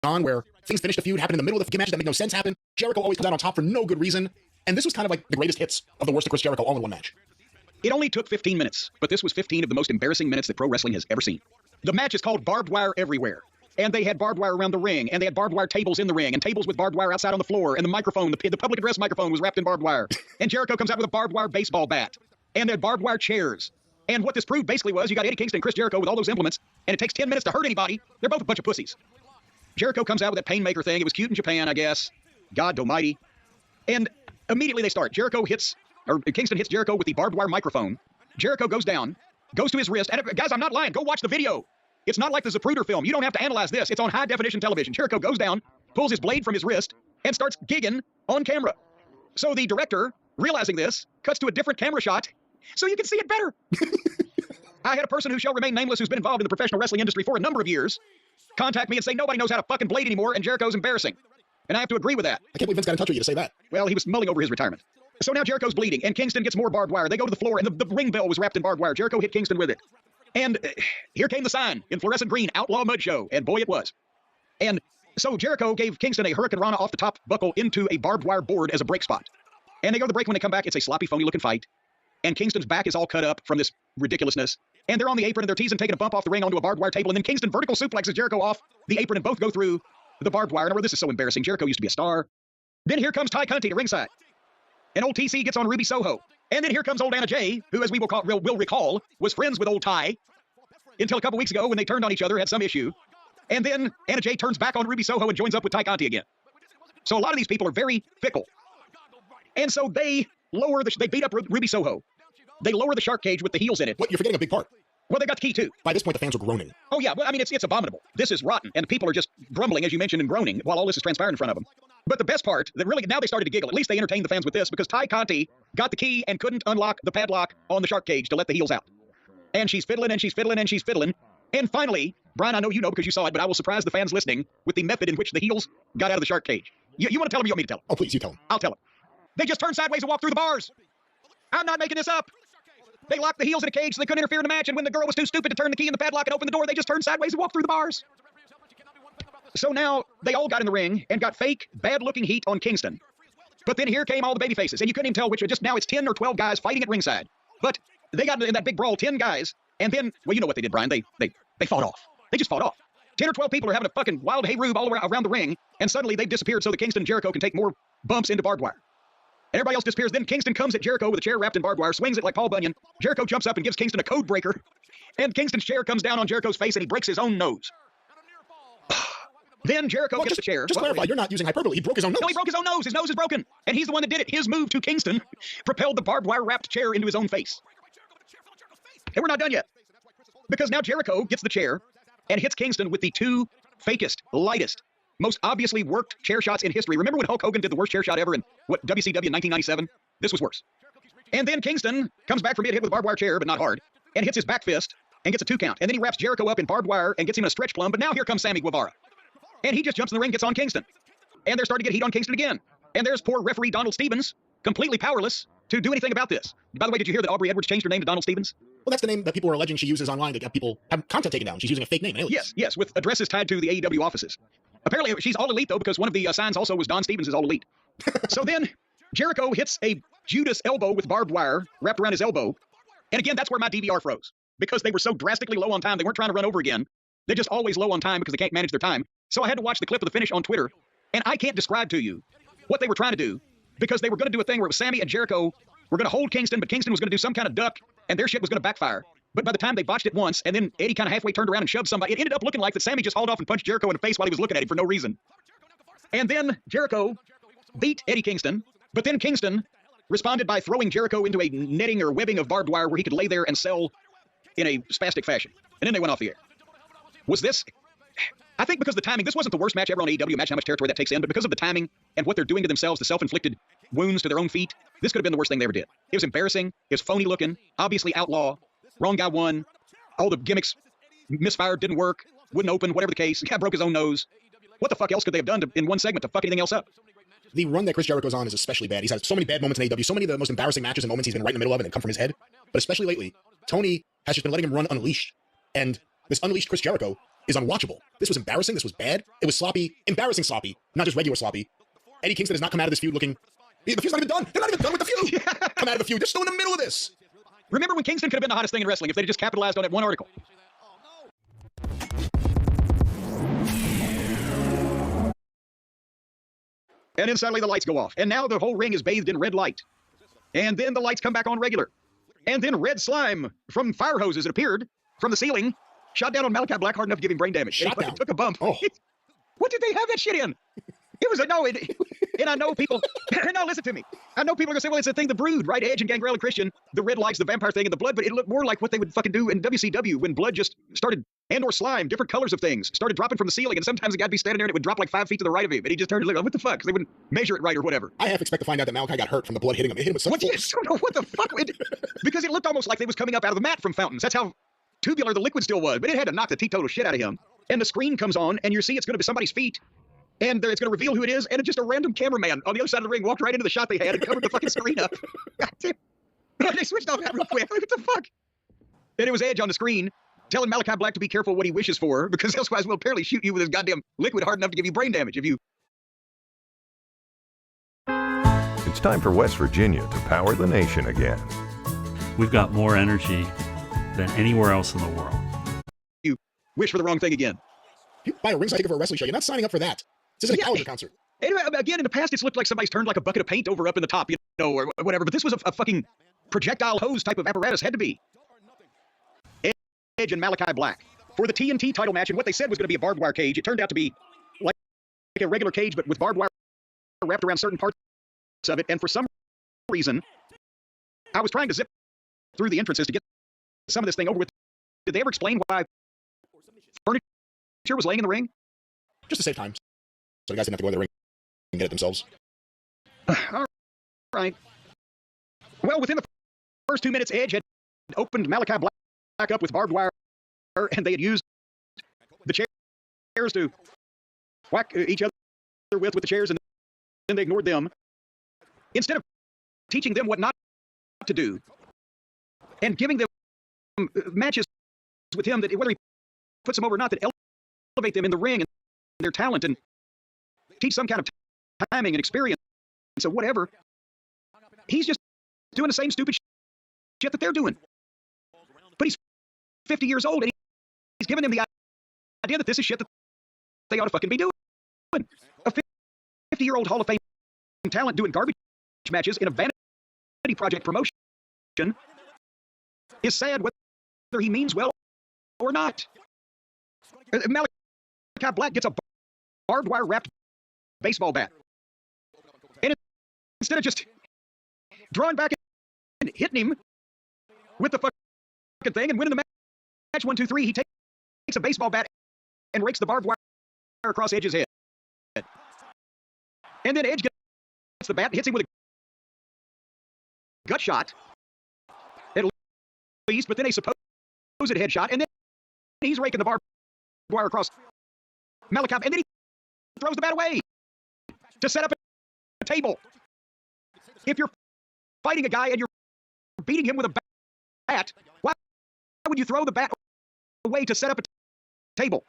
on where things finished a feud, happened in the middle of the matches that made no sense happen. Jericho always comes out on top for no good reason. And this was kind of like the greatest hits of the worst of Chris Jericho all in one match. It only took 15 minutes, but this was 15 of the most embarrassing minutes that pro wrestling has ever seen. The match is called Barbed Wire Everywhere. And they had barbed wire around the ring, and they had barbed wire tables in the ring, and tables with barbed wire outside on the floor, and the microphone, the public address microphone was wrapped in barbed wire. And Jericho comes out with a barbed wire baseball bat. And they had barbed wire chairs. And what this proved basically was you got Eddie Kingston and Chris Jericho with all those implements, and it takes 10 minutes to hurt anybody. They're both a bunch of pussies. Jericho comes out with that Painmaker thing. It was cute in Japan, I guess. God almighty. And immediately they start. Kingston hits Jericho with the barbed wire microphone. Jericho goes down, goes to his wrist. And guys, I'm not lying. Go watch the video. It's not like the Zapruder film. You don't have to analyze this. It's on high-definition television. Jericho goes down, pulls his blade from his wrist, and starts gigging on camera. So the director, realizing this, cuts to a different camera shot so you can see it better. I had a person who shall remain nameless who's been involved in the professional wrestling industry for a number of years contact me and say nobody knows how to fucking blade anymore, and Jericho's embarrassing. And I have to agree with that. I can't believe Vince got in touch with you to say that. Well, he was mulling over his retirement. So now Jericho's bleeding, and Kingston gets more barbed wire. They go to the floor, and the ring bell was wrapped in barbed wire. Jericho hit Kingston with it. And here came the sign in fluorescent green, Outlaw Mud Show, and boy, it was. And so Jericho gave Kingston a Hurricane Rana off the top buckle into a barbed wire board as a break spot. And they go to the break. When they come back, it's a sloppy, phony-looking fight. And Kingston's back is all cut up from this ridiculousness. And they're on the apron, and they're teasing, taking a bump off the ring onto a barbed wire table. And then Kingston vertical suplexes Jericho off the apron, and both go through the barbed wire. And this is so embarrassing. Jericho used to be a star. Then here comes Ty Conti to ringside. And old TC gets on Ruby Soho. And then here comes old Anna Jay, who, as we will recall, was friends with old Ty until a couple weeks ago when they turned on each other, had some issue. And then Anna Jay turns back on Ruby Soho and joins up with Ty Conti again. So a lot of these people are very fickle. And so they beat up Ruby Soho. They lower the shark cage with the heels in it. What? You're forgetting a big part. Well, they got the key, too. By this point, the fans were groaning. Oh, yeah. Well, I mean, it's abominable. This is rotten. And people are just grumbling, as you mentioned, and groaning while all this is transpiring in front of them. But the best part, that really, now they started to giggle. At least they entertained the fans with this, because Ty Conti got the key and couldn't unlock the padlock on the shark cage to let the heels out. And she's fiddling, and she's fiddling, and she's fiddling. And finally, Brian, I know you know because you saw it, but I will surprise the fans listening with the method in which the heels got out of the shark cage. You want to tell them or you want me to tell them? Oh, please, you tell them. I'll tell them. They just turned sideways and walked through the bars. I'm not making this up. They locked the heels in a cage so they couldn't interfere in the match, and when the girl was too stupid to turn the key in the padlock and open the door, they just turned sideways and walked through the bars. So now they all got in the ring and got fake, bad-looking heat on Kingston. But then here came all the baby faces, and you couldn't even tell which. Just now it's 10 or 12 guys fighting at ringside. But they got in that big brawl, 10 guys, and then, well, you know what they did, Brian. They fought off. They just fought off. 10 or 12 people are having a fucking wild hayrube all around the ring, and suddenly they've disappeared so that Kingston and Jericho can take more bumps into barbed wire. And everybody else disappears. Then Kingston comes at Jericho with a chair wrapped in barbed wire, swings it like Paul Bunyan. Jericho jumps up and gives Kingston a code breaker. And Kingston's chair comes down on Jericho's face, and he breaks his own nose. Then Jericho gets the chair. Just clarify, you're not using hyperbole. He broke his own nose. No, he broke his own nose. His nose is broken. And he's the one that did it. His move to Kingston propelled the barbed wire wrapped chair into his own face. And we're not done yet. Because now Jericho gets the chair and hits Kingston with the two fakest, lightest, most obviously worked chair shots in history. Remember when Hulk Hogan did the worst chair shot ever in, WCW in 1997? This was worse. And then Kingston comes back from being hit with a barbed wire chair, but not hard, and hits his back fist and gets a 2 count. And then he wraps Jericho up in barbed wire and gets him in a stretch plum. But now here comes Sammy Guevara. And he just jumps in the ring, gets on Kingston. And they're starting to get heat on Kingston again. And there's poor referee Donald Stevens, completely powerless to do anything about this. By the way, did you hear that Aubrey Edwards changed her name to Donald Stevens? Well, that's the name that people are alleging she uses online to have people have content taken down. She's using a fake name, an alias. Yes, with addresses tied to the AEW offices. Apparently, she's all elite, though, because one of the signs also was Don Stevens is all elite. So then, Jericho hits a Judas elbow with barbed wire wrapped around his elbow. And again, that's where my DVR froze. Because they were so drastically low on time, they weren't trying to run over again. They're just always low on time because they can't manage their time. So I had to watch the clip of the finish on Twitter. And I can't describe to you what they were trying to do, because they were going to do a thing where it was Sammy and Jericho were going to hold Kingston, but Kingston was going to do some kind of duck, and their shit was going to backfire. But by the time they botched it once, and then Eddie kind of halfway turned around and shoved somebody, it ended up looking like that Sammy just hauled off and punched Jericho in the face while he was looking at him for no reason. And then Jericho beat Eddie Kingston, but then Kingston responded by throwing Jericho into a netting or webbing of barbed wire where he could lay there and sell in a spastic fashion. And then they went off the air. Was this... I think because of the timing, this wasn't the worst match ever on AEW. Imagine how much territory that takes in, but because of the timing and what they're doing to themselves, the self-inflicted wounds to their own feet, this could have been the worst thing they ever did. It was embarrassing. It was phony looking, obviously outlaw. Wrong guy won. All the gimmicks misfired, didn't work, wouldn't open, whatever the case. The guy broke his own nose. What the fuck else could they have done in one segment to fuck anything else up? The run that Chris Jericho's on is especially bad. He's had so many bad moments in AEW, so many of the most embarrassing matches and moments he's been right in the middle of and then come from his head. But especially lately, Tony has just been letting him run unleashed. And this unleashed Chris Jericho is unwatchable. This was embarrassing. This was bad. It was sloppy, embarrassing sloppy, not just regular sloppy. Eddie Kingston has not come out of this feud looking... The feud's not even done. They're not even done with the feud. Come out of the feud. They're still in the middle of this. Remember when Kingston could have been the hottest thing in wrestling if they'd just capitalized on that one article? And then suddenly the lights go off. And now the whole ring is bathed in red light. And then the lights come back on regular. And then red slime from fire hoses, it appeared, from the ceiling, shot down on Malachi Black hard enough to give him brain damage. Shot down. Took a bump. Oh. What did they have that shit in? It was and I know people, now listen to me. I know people are going to say, well, it's a thing, the Brood, right? Edge and Gangrel and Christian, the red lights, the vampire thing, and the blood, but it looked more like what they would fucking do in WCW when blood just started, and or slime, different colors of things, started dropping from the ceiling, and sometimes the guy'd be standing there and it would drop like 5 feet to the right of him, and he just turned and looked like, what the fuck? Because they wouldn't measure it right or whatever. I half expect to find out that Malachi got hurt from the blood hitting him. It hit him with such force. What the fuck? Because it looked almost like they was coming up out of the mat from fountains. That's how tubular the liquid still was, but it had to knock the teetotal shit out of him. And the screen comes on, and you see it's going to be somebody's feet, and it's going to reveal who it is, and it's just a random cameraman on the other side of the ring walked right into the shot they had and covered the fucking screen up. God damn. They switched off that real quick. What the fuck? And it was Edge on the screen telling Malachi Black to be careful what he wishes for, because otherwise we'll apparently shoot you with his goddamn liquid hard enough to give you brain damage if you... It's time for West Virginia to power the nation again. We've got more energy than anywhere else in the world. You wish for the wrong thing again. You buy a ringside ticket for a wrestling show. You're not signing up for that. This isn't a Caliber concert. Anyway, again, in the past, it's looked like somebody's turned like a bucket of paint over up in the top, you know, or whatever. But this was a fucking projectile hose type of apparatus. Had to be. Edge and Malachi Black for the TNT title match, and what they said was going to be a barbed wire cage. It turned out to be like a regular cage, but with barbed wire wrapped around certain parts of it. And for some reason, I was trying to zip through the entrances to get some of this thing over with. Did they ever explain why furniture was laying in the ring? Just to save time. So the guys didn't have to go to the ring and get it themselves. All right. Well, within the first 2 minutes, Edge had opened Malachi Black up with barbed wire, and they had used the chairs to whack each other with the chairs, and then they ignored them. Instead of teaching them what not to do and giving them matches with him that whether he puts them over or not, that elevate them in the ring and their talent and teach some kind of timing and experience or whatever. He's just doing the same stupid shit that they're doing. But he's 50 years old and he's giving them the idea that this is shit that they ought to fucking be doing. A 50-year-old Hall of Fame talent doing garbage matches in a vanity project promotion is sad whether he means well or not. Malachi Black gets a barbed wire wrapped baseball bat. And instead of just drawing back and hitting him with the fucking thing and winning the match 1, 2, 3, he takes a baseball bat and rakes the barbed wire across Edge's head. And then Edge gets the bat and hits him with a gut shot, at least, but then a supposed headshot, and then he's raking the barbed wire across Malachi, and then he throws the bat away to set up a table. If you're fighting a guy and you're beating him with a bat, why would you throw the bat away to set up a table?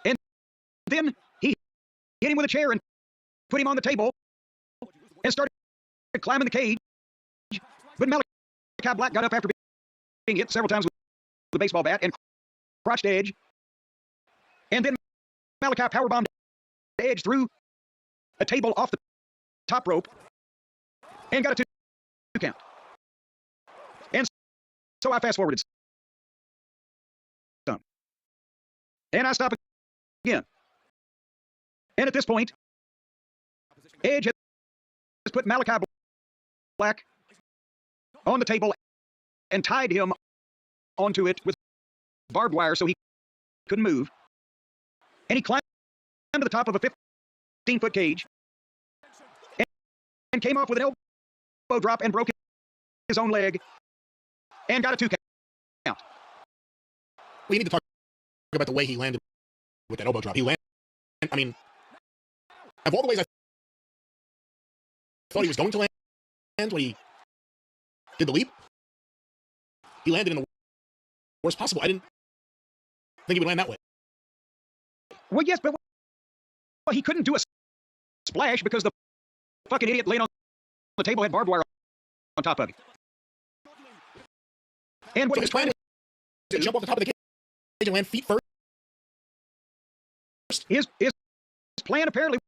And then he hit him with a chair and put him on the table and started climbing the cage. But Malachi Black got up after being hit several times with the baseball bat and crotched Edge. And then Malachi powerbombed Edge through a table off the top rope and got a 2 count. And so I fast forwarded some. And I stop again. And at this point, Edge has put Malachi Black on the table and tied him onto it with barbed wire so he couldn't move. And he climbed to the top of a 15-foot cage and came off with an elbow drop and broke his own leg and got a 2 count. We need to talk about the way he landed with that elbow drop. He landed, I mean, of all the ways I thought he was going to land when he did the leap, he landed in the worst possible. I didn't think he would land that way. Well, yes, but he couldn't do a splash because the fucking idiot laying on the table had barbed wire on top of it. And what So his plan was to jump off the top of the cage and land feet first. his plan apparently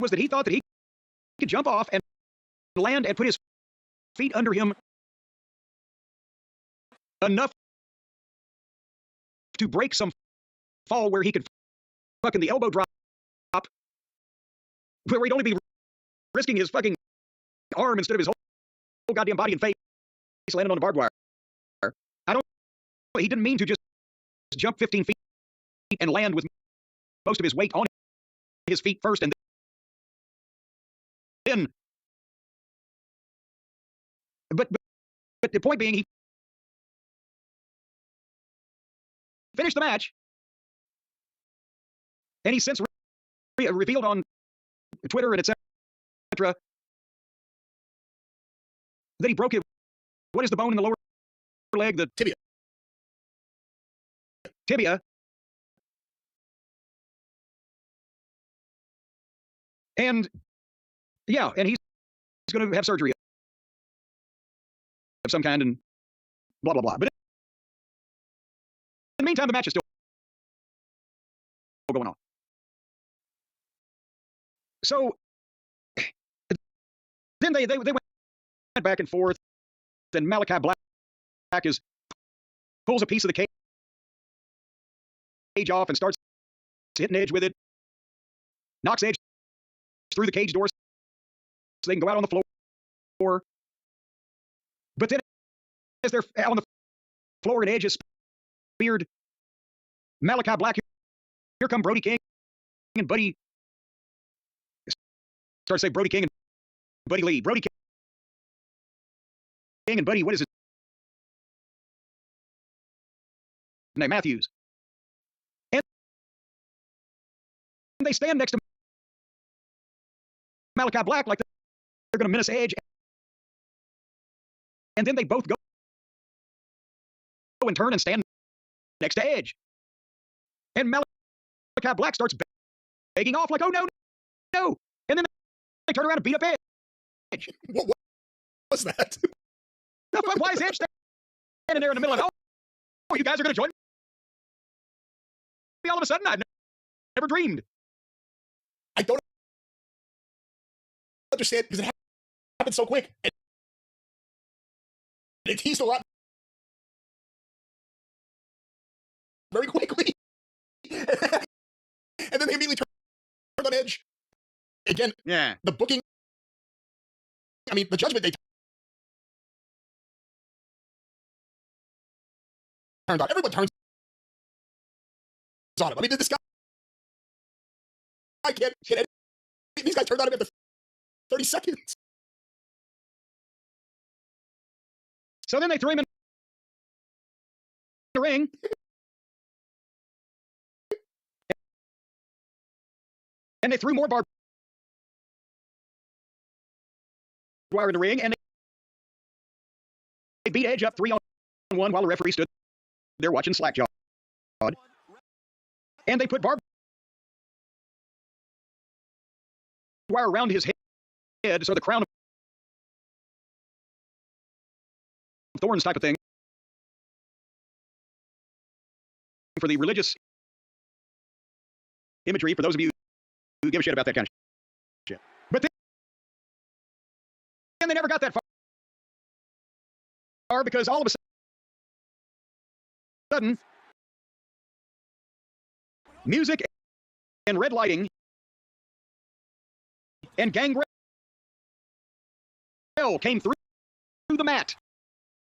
was that he thought that he could jump off and land and put his feet under him enough to break some fall where he could fucking the elbow drop, where he'd only be risking his fucking arm instead of his whole goddamn body and face landing on the barbed wire. He didn't mean to just jump 15 feet and land with most of his weight on his feet first and then. But the point being, he finished the match, and he's since revealed on Twitter and etc. that he broke it. What is the bone in the lower leg? The Tibia. And yeah, and he's going to have surgery of some kind and blah, blah, blah. But in the meantime, the match is still going on. So then they went back and forth, and Malachi Black pulls a piece of the cage off and starts hitting Edge with it, knocks Edge through the cage doors so they can go out on the floor. But then as they're out on the floor and Edge is speared, Malachi Black, here come Brody King and Buddy, start to say Brody King and Buddy Lee. Brody King and Buddy, what is his name? Matthews. And they stand next to Malachi Black like they're going to menace Edge. And then they both go and turn and stand next to Edge. And Malachi Black starts begging off like, oh, no, no. And then they turn around and beat up Edge. What was that? Why is Edge standing there in the middle of it? Oh, you guys are going to join me all of a sudden? I never dreamed. I don't understand because it happened so quick. And it teased a lot very quickly. And then they immediately turned on Edge. Again, Yeah. the booking, I mean, the judgment they turned on. Everyone turns on him. I mean, this guy, I can't get any, these guys turned on him after 30 seconds. So then they threw him in the ring. And they threw more barbed wire in the ring, and they beat Edge up 3-on-1 while the referee stood there watching slack-jawed. And they put barbed wire around his head, so the crown of thorns type of thing, for the religious imagery, for those of you who give a shit about that kind of shit. But then they never got that far because all of a sudden, music and red lighting and Gangrel came through the mat.